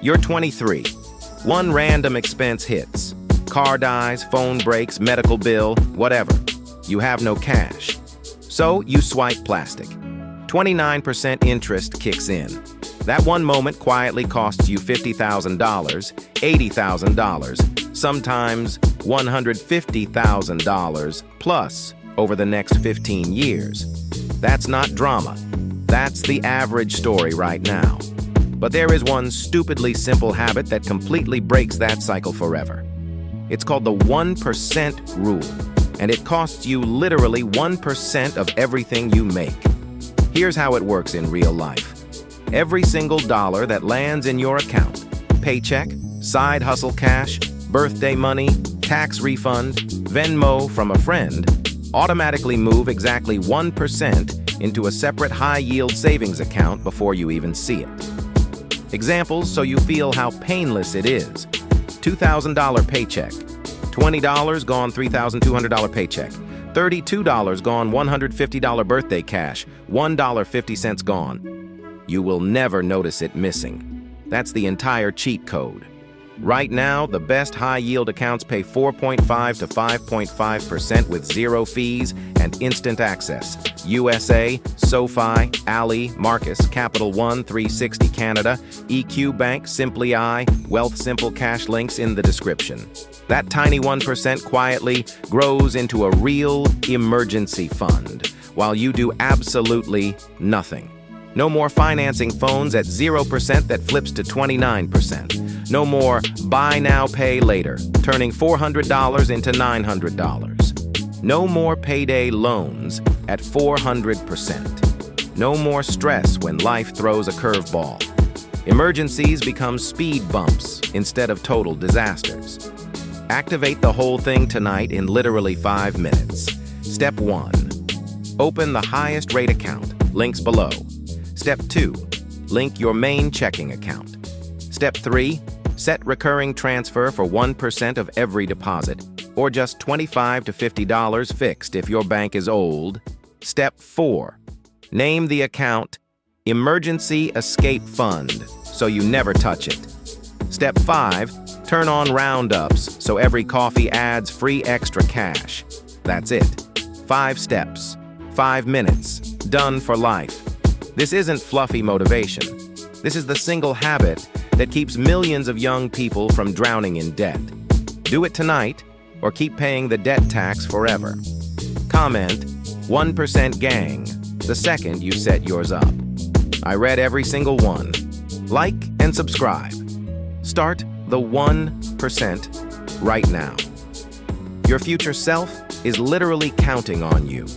You're 23. One random expense hits. Car dies, phone breaks, medical bill, whatever. You have no cash. So you swipe plastic. 29% interest kicks in. That one moment quietly costs you $50,000, $80,000, sometimes $150,000 plus over the next 15 years. That's not drama. That's the average story right now. But there is one stupidly simple habit that completely breaks that cycle forever. It's called the 1% rule, and it costs you literally 1% of everything you make. Here's how it works in real life. Every single dollar that lands in your account, paycheck, side hustle cash, birthday money, tax refund, Venmo from a friend, automatically move exactly 1% into a separate high-yield savings account before you even see it. Examples so you feel how painless it is. $2,000 paycheck, $20 gone $3,200 paycheck, $32 gone $150 birthday cash, $1.50 gone. You will never notice it missing. That's the entire cheat code. Right now, the best high-yield accounts pay 4.5 to 5.5% with zero fees and instant access. USA, SoFi, Ally, Marcus, Capital One, 360 Canada, EQ Bank, Simply I, Wealth Simple Cash links in the description. That tiny 1% quietly grows into a real emergency fund, while you do absolutely nothing. No more financing phones at 0% that flips to 29%. No more buy now, pay later, turning $400 into $900. No more payday loans at 400%. No more stress when life throws a curveball. Emergencies become speed bumps instead of total disasters. Activate the whole thing tonight in literally 5 minutes. Step 1. Open the highest rate account, links below. Step 2. Link your main checking account. Step 3. Set recurring transfer for 1% of every deposit, or just $25 to $50 fixed if your bank is old. Step 4. Name the account Emergency Escape Fund, so you never touch it. Step 5. Turn on roundups, so every coffee adds free extra cash. That's it. 5 steps, 5 minutes, done for life. This isn't fluffy motivation. This is the single habit that keeps millions of young people from drowning in debt. Do it tonight, or keep paying the debt tax forever. Comment, 1% gang, the second you set yours up. I read every single one. Like and subscribe. Start the 1% right now. Your future self is literally counting on you.